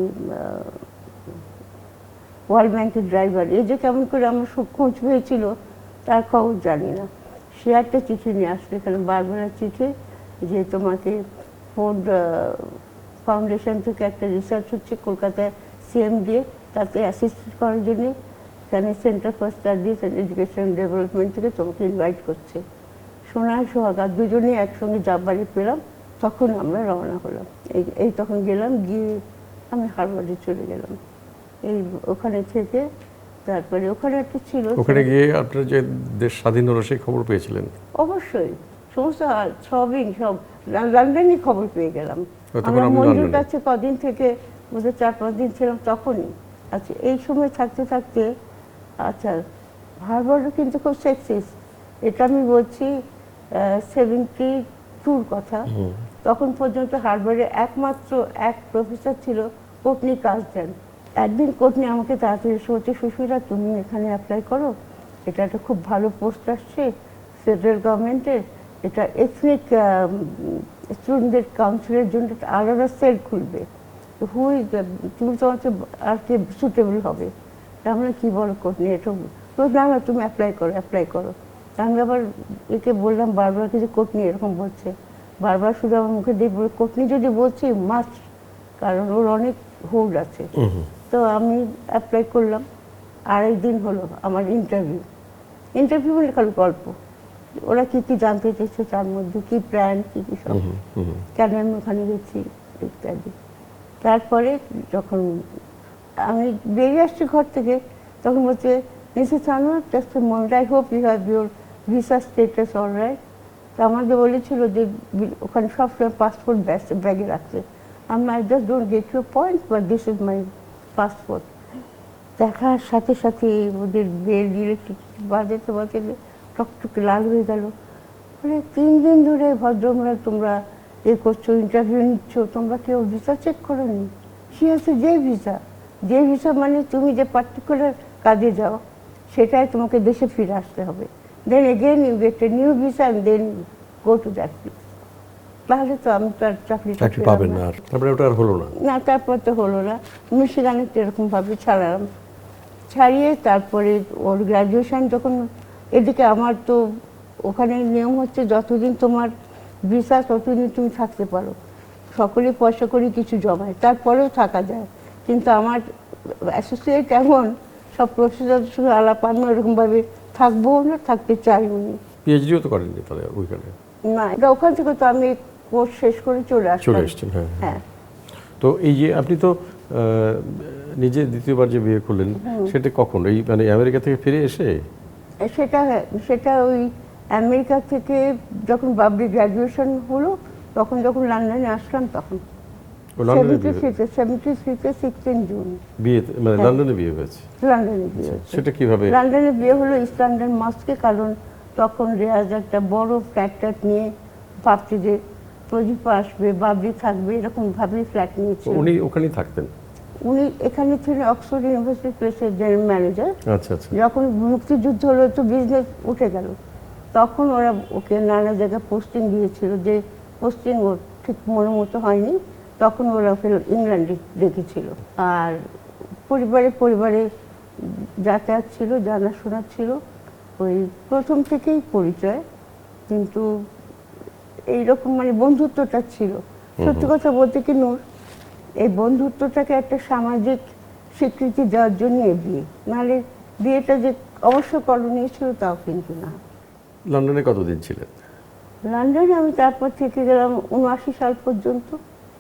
Speaker 2: ওয়ার্ল্ড ব্যাংকের ড্রাইভার, এই যে কেমন করে আমার খোঁজ হয়েছিল তার খবর জানি না, সে একটা চিঠি নিয়ে আসলো এখানে, বারবার চিঠি, যে তোমাকে ফোর্ড ফাউন্ডেশন থেকে একটা রিসার্চ হচ্ছে কলকাতায় সিএম দিয়ে, তাতে অ্যাসিস্ট করার জন্য এখানে centre for studies and education development থেকে তোমাকে ইনভাইট করছে। সোনার সোহাগা দুজনেই একসঙ্গে যাবারে পেলাম, তখন আমরা রওনা হলাম। এই তখন গেলাম, গিয়ে আমি হারবার্ডে চলে গেলাম। এই ওখানে থেকে তারপরে ওখানে একটা ছিল,
Speaker 1: ওখানে গিয়ে আপনার যে দেশ স্বাধীন হলো সেই খবর পেয়েছিলেন?
Speaker 2: অবশ্যই সমস্ত সবই সব লন্ডনই খবর পেয়ে গেলাম। আমরা মঞ্জুর কাছে কদিন থেকে বোধহয় 4-5 দিন ছিলাম তখনই। আচ্ছা, এই সময় থাকতে থাকতে আচ্ছা হারবার্ডও কিন্তু খুব সেক্সিস, এটা আমি বলছি 72-র কথা। তখন পর্যন্ত হারবার্ডে একমাত্র এক প্রফেসর ছিল কোটনি কাসডেন। একদিন কোটনি আমাকে তাড়াতাড়ি এসে বলছে, সুস্মিতা তুমি এখানে অ্যাপ্লাই করো, এটা একটা খুব ভালো পোস্ট আসছে ফেডারেল গভর্নমেন্টের, এটা এথনিক স্টুডেন্টদের কাউন্সিলের জন্য একটা আলাদা সেল খুলবে, তো তুমি তোমাকে আর কে সুটেবল হবে। আমরা কী বলো কোটনি, এটা তো না তুমি অ্যাপ্লাই করো। আমি আবার একে বললাম বারবারকে যে কোটনি এরকম বলছে, বারবার শুধু আমার মুখে দিয়ে বলে কোটনি যদি বলছি মাস্ট, কারণ ওর অনেক হোল্ড আছে। তো আমি অ্যাপ্লাই করলাম, আরেক দিন হলো আমার ইন্টারভিউ মানে খালি গল্প, ওরা কী কী জানতে চেয়েছে তার মধ্যে কী প্ল্যান, কী কী সব, কেন আমি ওখানে গেছি ইত্যাদি। তারপরে যখন আমি বেরিয়ে আসছি ঘর থেকে, তখন বলছে Mrs Anwar, just I hope you have your visa status all right. তো আমাদের বলেছিল যে ওখানে সবসময় পাসপোর্ট ব্যাগে রাখছে। আমি I just don't get your point, but this is my passport. দেখার সাথে সাথে ওদের বেল ইলেকট্রিক বাজাতে বাজাতে টকটকে লাল হয়ে গেল। মানে 3 দিন ধরে ভদ্রমরা তোমরা করছো, ইন্টারভিউ নিচ্ছ, তোমরা কেউ ভিসা চেক করোনি? সে আছে যে ভিসা, যে ভিসা মানে তুমি যে পার্টিকুলার কাজে যাও সেটাই তোমাকে দেশে ফিরে আসতে হবে। Then again you get a new visa and then go to that place. তাহলে তো আমি তো আর চাকরিটা
Speaker 1: চাকরি পাবেন না, আর তারপরে ওটা আর হলো না।
Speaker 2: না, তারপর তো হলো না। মিশিগানে তো এরকমভাবে ছাড়ালাম, ছাড়িয়ে তারপরে ওর গ্র্যাজুয়েশন যখন, এদিকে আমার তো ওখানে নিয়ম হচ্ছে যতদিন তোমার ভিসা ততদিন তুমি থাকতে পারো, সকলে পয়সা করে কিছু জমায়, তারপরেও থাকা যায়। কিন্তু আমার অ্যাসোসিয়েট এমন সব প্রফেসর শুধু আলাপ, আমি ওরকমভাবে থাকবো না, থাকতে চাইও নি।
Speaker 1: পিএইচডিও তো করেননি তাহলে ওইখানে?
Speaker 2: না, এটা ওখান থেকে তো আমি কোর্স শেষ করে চলে
Speaker 1: চলে
Speaker 2: আসলাম।
Speaker 1: এসছেন, হ্যাঁ।
Speaker 2: হ্যাঁ,
Speaker 1: তো এই যে আপনি তো নিজে দ্বিতীয়বার যে বিয়ে করলেন, সেটা কখন? এই মানে আমেরিকা থেকে ফিরে এসে?
Speaker 2: সেটা সেটা ওই আমেরিকা থেকে যখন বাবরি গ্র্যাজুয়েশন হলো, তখন যখন লন্ডনে আসলাম, তখন
Speaker 1: ও লন্ডনে বিয়ে
Speaker 2: 73-তে 16 জুন
Speaker 1: বিয়ে মানে
Speaker 2: হ্যাঁ।
Speaker 1: লন্ডনে বিয়ে হয়েছে?
Speaker 2: লন্ডনে বিয়ে হয়েছে।
Speaker 1: সেটা কিভাবে?
Speaker 2: লন্ডনে বিয়ে হলো ইস্ট লন্ডন মস্কে, কারণ তখন রেয়াজ একটা বড় ফ্ল্যাট নিয়ে ভাবছে যে প্রদীপ আসবে, বাবরি থাকবে, এরকম ভাবে ফ্ল্যাট নিয়েছে।
Speaker 1: উনি ওখানেই থাকতেন?
Speaker 2: উনি এখানে ছিলেন অক্সফোর্ড ইউনিভার্সিটি প্রেসের জেনারেল ম্যানেজার।
Speaker 1: আচ্ছা আচ্ছা।
Speaker 2: যখন মুক্তিযুদ্ধ হলো তো বিজনেস উঠে গেল, তখন ওরা ওকে নানা জায়গায় পোস্টিং দিয়েছিল, যে পোস্টিং ওর ঠিক মনের মতো হয়নি, তখন ওরা ওকে ইংল্যান্ডে রেখেছিল। আর পরিবারে যাতায়াত ছিল, জানাশোনা ছিল, ওই প্রথম থেকেই পরিচয়। কিন্তু এইরকম মানে বন্ধুত্বটা ছিল। সত্যি কথা বলতে কি নূর, এই বন্ধুত্বটাকে একটা সামাজিক স্বীকৃতি দেওয়ার জন্য বিয়ে, নাহলে বিয়েটা যে অবশ্য করণীয় ছিল তাও কিন্তু না।
Speaker 1: লন্ডনে কতদিন ছিলেন?
Speaker 2: লন্ডনে আমি তারপর থেকে গেলাম 79 সাল পর্যন্ত।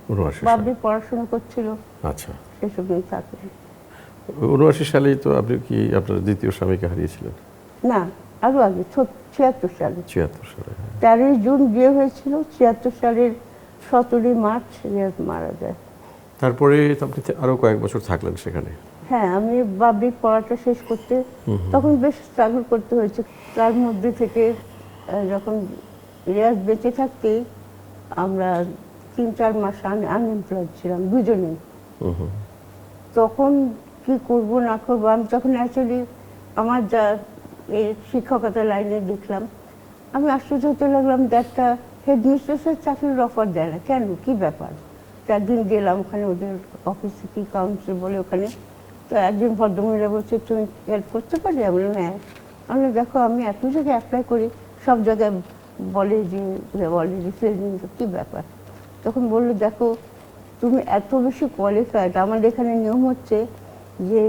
Speaker 1: 79 সাল।
Speaker 2: বাবরি পড়াশোনা করছিল,
Speaker 1: আচ্ছা।
Speaker 2: সেসব নিয়ে থাকলেন।
Speaker 1: 79 সালেই তো আপনি কি আপনার দ্বিতীয় স্বামীকে হারিয়েছিলেন?
Speaker 2: না, আরো আগে 76 সালে।
Speaker 1: 76 সালে, হ্যাঁ।
Speaker 2: 13 জুন বিয়ে হয়েছিল, 76 সালের 17 মার্চ রিয়াজ মারা যায়।
Speaker 1: তারপরে তো আপনি আরো কয়েক বছর থাকলেন সেখানে?
Speaker 2: হ্যাঁ, আমি বাবরির পড়াটা শেষ করতে তখন বেশ স্ট্রাগল করতে হয়েছে। তার মধ্যে থেকে যখন রিয়াজ বেঁচে থাকতেই আমরা 3-4 মাস আনএমপ্লয়েড ছিলাম দুজনেই। তখন কি করব না করবো, আমি তখন অ্যাকচুয়ালি আমার যা এই শিক্ষকতা লাইনে দেখলাম, আমি আশ্চর্য হতে লাগলাম যে একটা হেডমিস্ট্রেসের চাকরির অফার দেয় না কেন, কি ব্যাপার? তো একদিন গেলাম ওখানে, ওদের অফিসে কি কাউন্সিল বলে ওখানে, তো একজন ভদ্রমহিলা বলছে তুমি হেল্প করতে পারি? আমি বললাম হ্যাঁ। আমি বললাম দেখো, আমি এত জায়গায় অ্যাপ্লাই করি, সব জায়গায় বলে যে অলরেডি ফিল্ডিং, কী ব্যাপার? তখন বললো দেখো, তুমি এত বেশি কোয়ালিফাইড, আমাদের এখানে নিয়ম হচ্ছে যে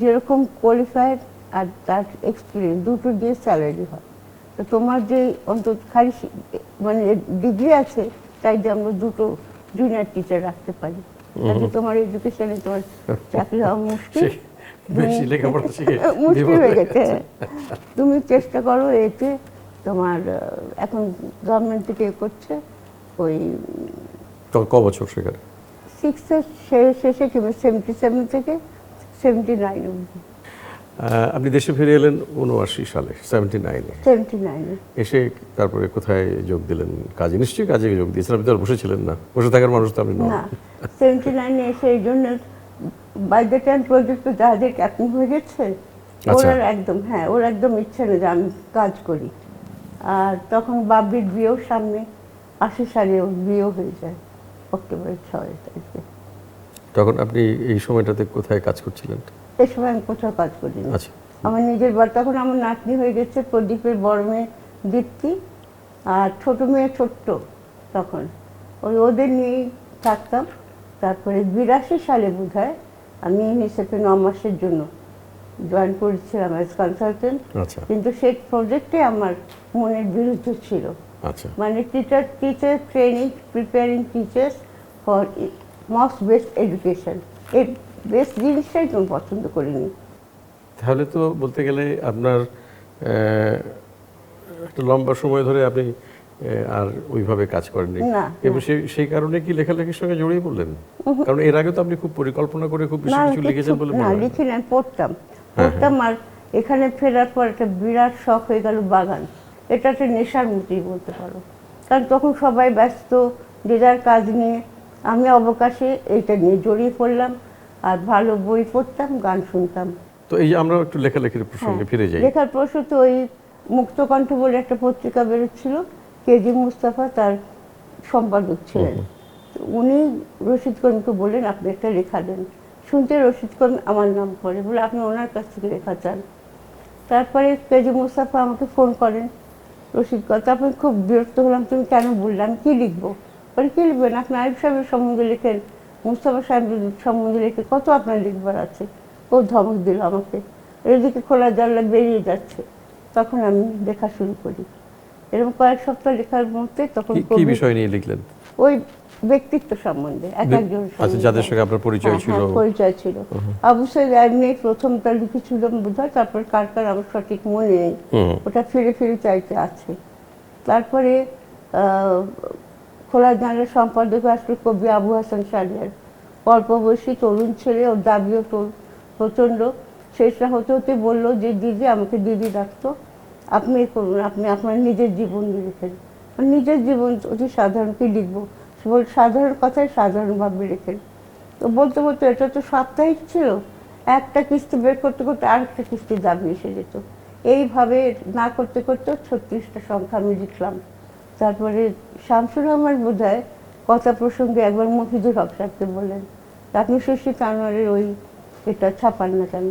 Speaker 2: যেরকম কোয়ালিফাইড আর তার এক্সপিরিয়েন্স দুটো দিয়ে স্যালারি হয়। তো তোমার যে অন্তত খালি মানে ডিগ্রি আছে, তাই যে আমরা দুটো জুনিয়র টিচার রাখতে পারি, তাতে তোমার এডুকেশনে তোমার চাকরি হওয়া মুশকিল,
Speaker 1: বেশি লেখাপড়া শিখে
Speaker 2: মুশকিল হয়ে গেছে। তুমি চেষ্টা করো, এতে তোমার এখন গভর্নমেন্ট থেকে করছে ওই
Speaker 1: ক বছর সেখানে?
Speaker 2: 6-এর শেষে কিংবা 77 থেকে 79 অবধি।
Speaker 1: আপনি দেশে ফিরে এলেন 79 সালে, 79-এ।
Speaker 2: 79-এ
Speaker 1: এসে তারপরে কোথায় যোগ দিলেন? কাজে? নিশ্চয়ই কাজে যোগ দিয়েছেন, আপনি তো আর বসেছিলেন না, বসে থাকার মানুষ তো আপনি নন।
Speaker 2: না, 79-এ এসে এই জন্য বাই দ্য টাইম প্রজেক্ট তো যাদের ক্যাপ্টেন হয়ে গেছে,
Speaker 1: আচ্ছা।
Speaker 2: ওরা একদম হ্যাঁ, ওর একদম ইচ্ছে নেই যে আমি কাজ করি। আর তখন বাবরির বিয়েও সামনে, 80 সালে ওর বিয়েও হয়ে যায় অক্টোবরের 6 তারিখে।
Speaker 1: তখন আপনি এই সময়টাতে কোথায় কাজ করছিলেন?
Speaker 2: এই সময় আমি কোথাও কাজ করিনি।
Speaker 1: আচ্ছা।
Speaker 2: আমার নিজের বাড়ি, তখন আমার নাতনি হয়ে গেছে, প্রদীপের বড় মেয়ে দীপ্তি, আর ছোট মেয়ে ছোট্ট, তখন ওদের নিয়েই থাকতাম। তারপরে 82 সালে বোধহয় আমি ইউনিসেফে 9 মাসের জন্য জয়েন করেছিলাম অ্যাজ কনসালটেন্ট।
Speaker 1: আচ্ছা
Speaker 2: কিন্তু সেই প্রজেক্টে আমার মনের বিরুদ্ধে ছিল।
Speaker 1: আচ্ছা।
Speaker 2: মানে teacher training, preparing teachers for most best education, এই বেস্ট জিনিসটাই তুমি পছন্দ করিনি।
Speaker 1: তাহলে তো বলতে গেলে আপনার একটা লম্বা সময় ধরে আপনি আর ওইভাবে কাজ করেননি
Speaker 2: না,
Speaker 1: এবং সেই কারণে কি লেখালেখির সঙ্গে জড়িয়ে পড়লেন? কারণ এর আগে তো আপনি খুব পরিকল্পনা করে খুব বেশি
Speaker 2: না,
Speaker 1: কিছু লিখেছেন বলে মনে
Speaker 2: না
Speaker 1: হয় না।
Speaker 2: লিখি না, পড়তাম আর এখানে ফেরার পর একটা বিরাট শখ হয়ে গেল বাগান। এটা একটা নেশার মতোই বলতে পারো, কারণ তখন সবাই ব্যস্ত যে যার কাজ নিয়ে, আমি অবকাশে এইটা নিয়ে জড়িয়ে পড়লাম আর ভালো বই পড়তাম, গান শুনতাম।
Speaker 1: তো এই যে আমরা একটু লেখালেখির প্রসঙ্গে ফিরে যাই।
Speaker 2: লেখার প্রশ্ন তো ওই মুক্তকণ্ঠ বলে একটা পত্রিকা বেরোচ্ছিল, কেজি মুস্তাফা তার সম্পাদক ছিলেন। তো উনি রশিদ করিমকে বললেন আপনি একটা লেখা দেন। শুনতে রশিদ করিম আমার নাম পড়ে, বলে আপনি ওনার কাছ থেকে লেখা চান। তারপরে কেজি মুস্তাফা আমাকে ফোন করেন, রশিদ করিম। তারপরে খুব বিরক্ত হলাম, তুমি কেন বললে, আমি কী লিখবো? বলে কী লিখবেন, আপনি আরিফ সাহেবের সম্বন্ধে লেখেন, মুস্তাফা সাহেবের সম্বন্ধে লেখে, কত আপনার লিখবার আছে। ও ধমক দিল আমাকে, এদিকে খোলা জানলা বেরিয়ে যাচ্ছে। তখন আমি লেখা শুরু করি। এরকম কয়েক সপ্তাহ লেখার মধ্যে তখন
Speaker 1: কি বিষয় নিয়ে লিখলেন?
Speaker 2: ওই ব্যক্তিত্ব সম্বন্ধে, এক একজন
Speaker 1: আচ্ছা, যাদের সঙ্গে আপনার পরিচয় ছিল।
Speaker 2: পরিচয় ছিল। আবু সাইদ এমনি প্রথমটা লিখেছিলাম বোধহয়, তারপর কার কার আমার সঠিক মনে নেই, ওটা ফিরে ফিরে চাইতে আছে। তারপরে খোলা জানলার সম্পাদক আসলে কবি আবু হাসান শাহরিয়ার, অল্প বয়সী তরুণ ছেলে, ওর দাবিও প্রচণ্ড। শেষটা হতে হতে বললো যে দিদি, আমাকে দিদি ডাকতো, আপনি করুন, আপনি আপনার নিজের জীবন লিখেন। নিজের জীবন অতি সাধারণ, কি লিখবো, সাধারণ কথায় সাধারণভাবে লেখেন। তো বলতে বলতে এটা তো সাপ্তাহিক ছিল, একটা কিস্তি বের করতে করতে আরেকটা কিস্তি দাবি এসে যেত। এইভাবে না করতে করতে 36টা সংখ্যা আমি লিখলাম। তারপরে শামসুর রহমান বোধহয় কথা প্রসঙ্গে একবার মফিজুল হক সাহেবকে বললেন, আপনি সুশীত আনোয়ারের ওই এটা ছাপান না কেন?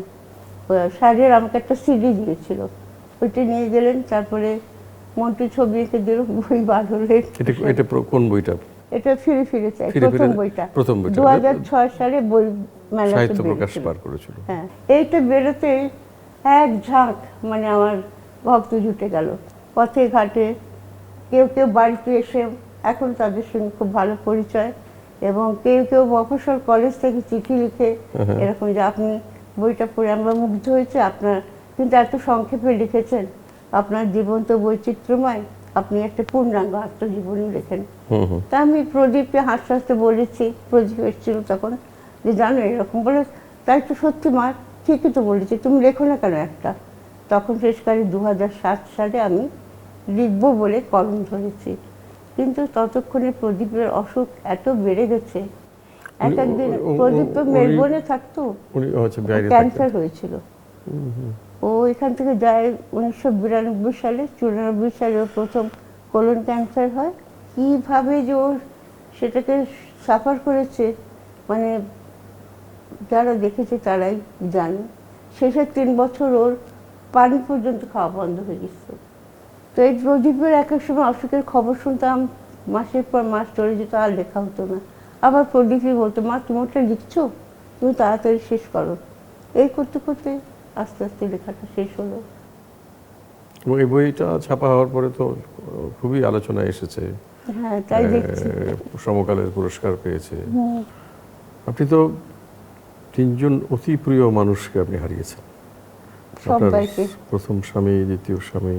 Speaker 2: শাহরিয়ার আমাকে একটা সিডি দিয়েছিল, ওইটা নিয়ে গেলেন। তারপরে মন্টু ছবি এঁকে দিল, বই বার হলে।
Speaker 1: এটা কোন বইটা?
Speaker 2: এটা ফিরে ফিরে চাই, প্রথম বইটা 2006 সালে বই মেলাতে
Speaker 1: সাহিত্য প্রকাশ পার করেছিল।
Speaker 2: হ্যাঁ, এইটা বেরোতে এক ঝাঁক মানে আমার ভক্ত জুটে গেল পথে ঘাটে। কেউ কেউ বাড়িতে এসে এখন তাদের সঙ্গে খুব ভালো পরিচয়, এবং কেউ কেউ মফস্বল কলেজ থেকে চিঠি লিখে এরকম যে আপনি বইটা পড়ে আমরা মুগ্ধ হয়েছে, আপনার কিন্তু এত সংক্ষেপে লিখেছেন, আপনার জীবন তো বৈচিত্র্যময়, আপনি একটা পূর্ণাঙ্গ আত্মজীবনী লেখেন। তা আমি প্রদীপকে হাসতে হাসতে বলেছি, প্রদীপ এসেছিল তখন, যে জানো এরকম বলে, তাই তো সত্যি মা, ঠিকই তো বলেছি, তুমি লেখো না কেন একটা। তখন শেষকালে 2007 সালে আমি লিখবো বলে কলম ধরেছি, কিন্তু ততক্ষণে প্রদীপের অসুখ এত বেড়ে গেছে। একদিন প্রদীপ তো মেলবোর্নে থাকতো, ক্যান্সার হয়েছিল। ও এখান থেকে যায় 1992 সালে, 94 সালে ওর প্রথম কোলন ক্যান্সার হয়। কীভাবে যে ও সেটাকে সাফার করেছে, মানে যারা দেখেছে তারাই জানে। শেষের 3 বছর ওর পানি পর্যন্ত খাওয়া বন্ধ হয়ে গেছে। তো এই প্রদীপের এক এক সময় অসুখের খবর শুনতাম, মাসের পর মাস চলে যেত, আর লেখা হতো না। আবার প্রদীপই বলতো, মা তুমি ওটা লিখছো, তুমি তাড়াতাড়ি শেষ করো। এই করতে করতে আস্তে আস্তে লেখাটা শেষ হলো।
Speaker 1: এবং এই বইটা ছাপা হওয়ার পরে তো খুবই আলোচনায় এসেছে।
Speaker 2: হ্যাঁ, তাই দেখছি।
Speaker 1: সমকালের পুরস্কার পেয়েছে। আপনি তো 3 জন অতি প্রিয় মানুষকে আপনি হারিয়েছেন। আপনার প্রথম স্বামী, দ্বিতীয় স্বামী,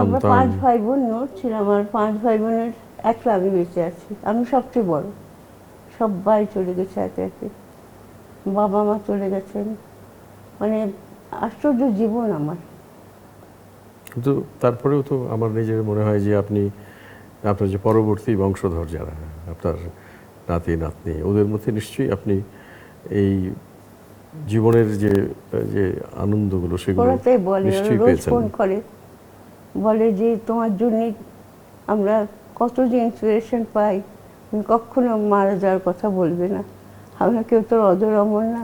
Speaker 2: আমরা
Speaker 1: সন্তান।
Speaker 2: 5 ভাই বোন ছিল। আমার 5 ভাই বোনের একলা আমি বেঁচে আছি, আমি সবচেয়ে বড়। সবাই চলে গেছে একে একে, বাবা মা চলে গেছেন, মানে আশ্চর্য জীবন আমার।
Speaker 1: কিন্তু তারপরেও তো আমার নিজের মনে হয় যে আপনার যে পরবর্তী বংশধর যারা, আপনার নাতি নাতনি, ওদের মধ্যে নিশ্চয়ই আপনি এই জীবনের যে আনন্দগুলো সেগুলো নিশ্চয়ই পেয়েছেন।
Speaker 2: ফোন করে বলে যে তোমার জন্য আমরা কত যে ইন্সপিরেশন পাই, কখনো মারা যাওয়ার কথা বলবে না, আমরা কেউ তো অজর অমর না,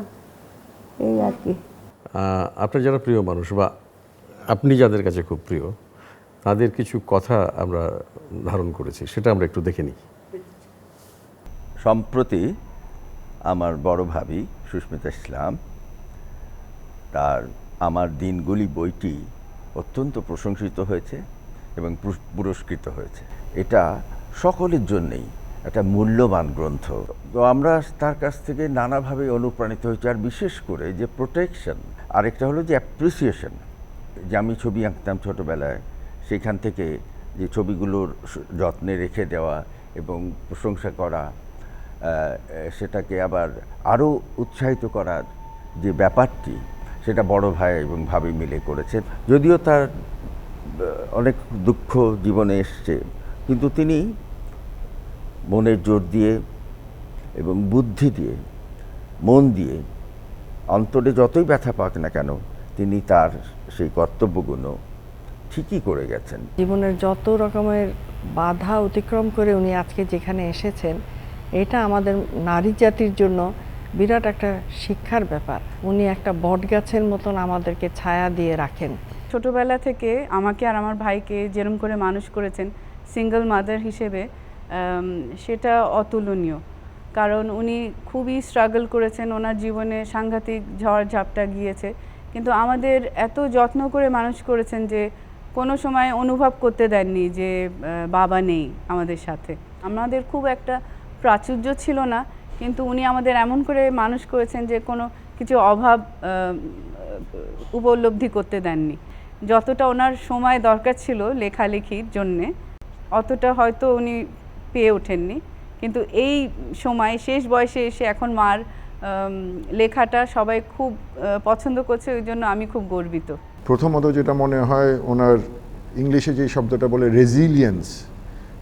Speaker 2: এই আর কি।
Speaker 1: আপনার যারা প্রিয় মানুষ বা আপনি যাদের কাছে খুব প্রিয়, তাদের কিছু কথা আমরা ধারণ করেছি, সেটা আমরা একটু দেখে নিই।
Speaker 4: সম্প্রতি আমার বড় ভাবি সুস্মিতা ইসলাম তার আমার দিনগুলি বইটি অত্যন্ত প্রশংসিত হয়েছে এবং পুরস্কৃত হয়েছে। এটা সকলের জন্যেই একটা মূল্যবান গ্রন্থ। তো আমরা তার কাছ থেকে নানাভাবে অনুপ্রাণিত হয়েছি, আর বিশেষ করে যে প্রোটেকশন, আরেকটা হলো যে অ্যাপ্রিসিয়েশন। যে আমি ছবি আঁকতাম ছোটোবেলায়, সেখান থেকে যে ছবিগুলোর যত্নে রেখে দেওয়া এবং প্রশংসা করা, সেটাকে আবার আরও উৎসাহিত করার যে ব্যাপারটি, সেটা বড় ভাই এবং ভাবি মিলে করেছে। যদিও তার অনেক দুঃখ জীবনে এসছে, কিন্তু তিনি মনের জোর দিয়ে এবং বুদ্ধি দিয়ে, মন দিয়ে, অন্তরে যতই ব্যথা পাক না কেন, তিনি তার সেই কর্তব্যগুলো ঠিকই করে গেছেন।
Speaker 5: জীবনের যত রকমের বাধা অতিক্রম করে উনি আজকে যেখানে এসেছেন, এটা আমাদের নারী জাতির জন্য বিরাট একটা শিক্ষার ব্যাপার। উনি একটা বটগাছের মতন আমাদেরকে ছায়া দিয়ে রাখেন।
Speaker 6: ছোটবেলা থেকে আমাকে আর আমার ভাইকে যেরকম করে মানুষ করেছেন সিঙ্গল মাদার হিসেবে, সেটা অতুলনীয়। কারণ উনি খুবই স্ট্রাগল করেছেন, ওনার জীবনে সাংঘাতিক ঝড় ঝাপটা গিয়েছে, কিন্তু আমাদের এত যত্ন করে মানুষ করেছেন যে কোনো সময় অনুভব করতে দেননি যে বাবা নেই আমাদের সাথে। আমাদের খুব একটা প্রাচুর্য ছিল না, কিন্তু উনি আমাদের এমন করে মানুষ করেছেন যে কোনো কিছু অভাব উপলব্ধি করতে দেননি। যতটা ওনার সময় দরকার ছিল লেখালেখির জন্যে, অতটা হয়তো উনি পেয়ে ওঠেননি, কিন্তু এই সময় শেষ বয়সে এসে এখন মার লেখাটা সবাই খুব পছন্দ করছে, ওই জন্য আমি খুব গর্বিত।
Speaker 7: প্রথমত যেটা মনে হয়, ওনার ইংলিশে যে শব্দটা বলে রেজিলিয়েন্স,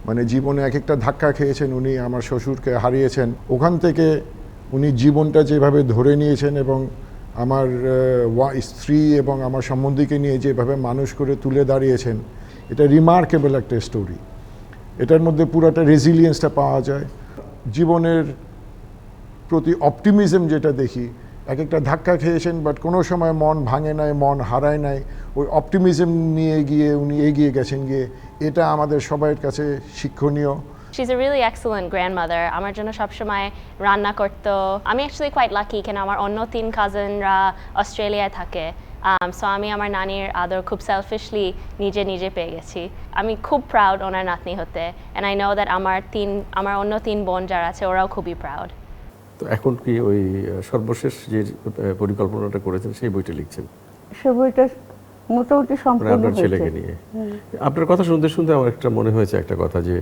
Speaker 7: মানে জীবনে এক একটা ধাক্কা খেয়েছেন উনি। আমার শ্বশুরকে হারিয়েছেন, ওখান থেকে উনি জীবনটা যেভাবে ধরে নিয়েছেন এবং আমার স্ত্রী এবং আমার সম্বন্ধীকে নিয়ে যেভাবে মানুষ করে তুলে দাঁড়িয়েছেন, এটা রিমার্কেবল একটা স্টোরি। এটার মধ্যে পুরোটা রেজিলিয়েন্সটা পাওয়া যায়। জীবনের প্রতি অপটিমিজম যেটা দেখি, এক একটা ধাক্কা খেয়েছেন বাট কোনো সময় মন ভাঙে নাই, মন হারায় নাই, ওই অপটিমিজম নিয়ে গিয়ে উনি এগিয়ে গেছেন গিয়ে, এটা আমাদের সবার কাছে শিক্ষণীয়।
Speaker 8: She's a really excellent grandmother. আমার জন্য সবসময় রান্না করতো। আমি অ্যাকচুয়ালি কোয়াইট লাকি, কেন আমার অন্য 3 কাজিনরা অস্ট্রেলিয়ায় থাকে। সো আমি আমার নানির আদর খুব সেলফিশলি নিজে পেয়ে গেছি। আমি খুব প্রাউড ওনার নাতনি হতে, অ্যান্ড আই নো দ্যাট আমার অন্য 3 বোন যারা আছে ওরাও খুবই প্রাউড।
Speaker 1: তো এখন কি ওই সর্বশেষ যে পরিকল্পনাটা করেছেন সেই বইটা লিখছেন?
Speaker 2: সে বইটা মোটামুটি সম্পূর্ণ
Speaker 1: আপনার
Speaker 2: হয়েছে।
Speaker 1: ছেলেকে নিয়ে। আপনার কথা শুনতে শুনতে আমার একটা মনে হয়েছে একটা কথা, যে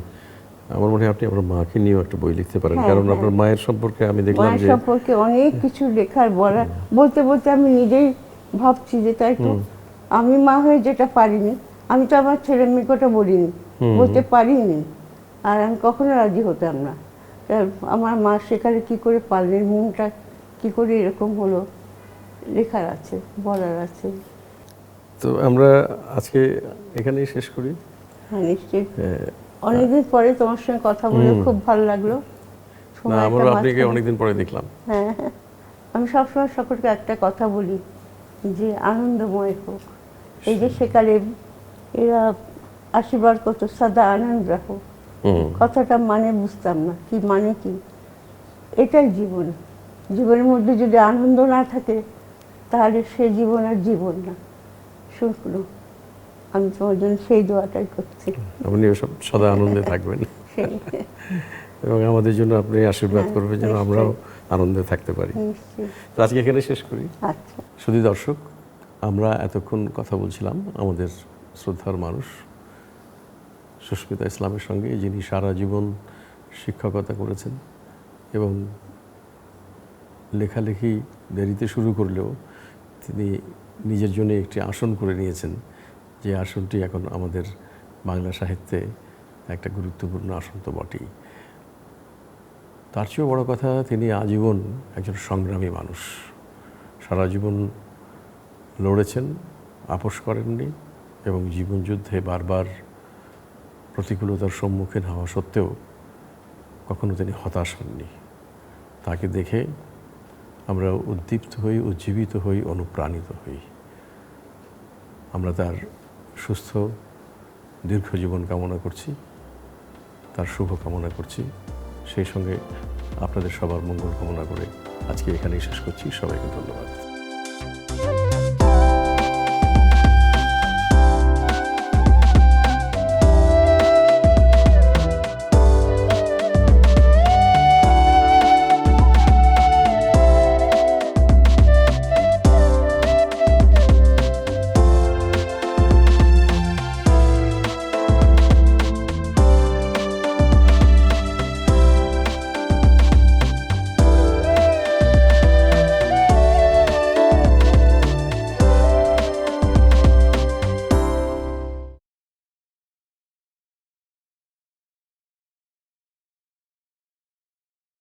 Speaker 1: আমার মনে হয় আপনি আপনার মাকে নিয়েও একটা বই লিখতে পারেন। কারণ আপনার মায়ের সম্পর্কে আমি দেখলাম
Speaker 2: মায়ের
Speaker 1: যে
Speaker 2: সম্পর্কে অনেক কিছু লেখার বলতে বলতে আমি নিজেই ভাবছি যে তাই তো, আমি মা হয়ে যেটা পারিনি, আমি তো আমার ছেলে মেয়েকে ওটা বলিনি, বলতে পারিনি, আর আমি কখনো রাজি হতাম না। আমার মা সেখানে কি করে পারলেন, মনটা কি করে এরকম হলো, লেখার আছে, বলার আছে।
Speaker 1: তো আমরা আজকে এখানেই শেষ করি।
Speaker 2: হ্যাঁ নিশ্চয়ই। অনেকদিন পরে তোমার সঙ্গে কথা বলে খুব ভালো লাগলো।
Speaker 1: না, আমরা আপনাকে অনেকদিন পরে দেখলাম।
Speaker 2: হ্যাঁ, আমি সবসময় সকলকে একটা কথা বলি যে আনন্দময় হোক। এই যে সেকালে এরা আশীর্বাদ করতো সদা আনন্দ রাখো, কথাটা মানে বুঝতাম না কি মানে কি। এটাই জীবন। জীবনের মধ্যে যদি আনন্দ না থাকে তাহলে সে জীবন আর জীবন না। শুনো, আমি তোমার জন্য সেই দোয়াটাই করছি।
Speaker 1: আপনি সদা আনন্দে থাকবেন এবং আমাদের জন্য আপনি আশীর্বাদ করবেন যেন আমরাও আনন্দে থাকতে পারি। তো আজকে এখানে শেষ করি।
Speaker 2: আচ্ছা,
Speaker 1: শুধু দর্শক, আমরা এতক্ষণ কথা বলছিলাম আমাদের শ্রদ্ধার মানুষ সুস্মিতা ইসলামের সঙ্গে, যিনি সারা জীবন শিক্ষকতা করেছেন এবং লেখালেখি দেরিতে শুরু করলেও তিনি নিজের জন্য একটি আসন করে নিয়েছেন, যে আসনটি এখন আমাদের বাংলা সাহিত্যে একটা গুরুত্বপূর্ণ আসন তো বটেই। তার চেয়েও বড় কথা, তিনি আজীবন একজন সংগ্রামী মানুষ। সারা জীবন লড়েছেন, আপোস করেননি এবং জীবনযুদ্ধে বারবার প্রতিকূলতার সম্মুখীন হওয়া সত্ত্বেও কখনো তিনি হতাশ হননি। তাকে দেখে আমরা উদ্দীপ্ত হই, উজ্জীবিত হই, অনুপ্রাণিত হই। আমরা তার সুস্থ দীর্ঘ জীবন কামনা করছি, তার শুভ কামনা করছি, সেই সঙ্গে আপনাদের সবার মঙ্গল কামনা করে আজকে এখানেই শেষ করছি। সবাইকে ধন্যবাদ।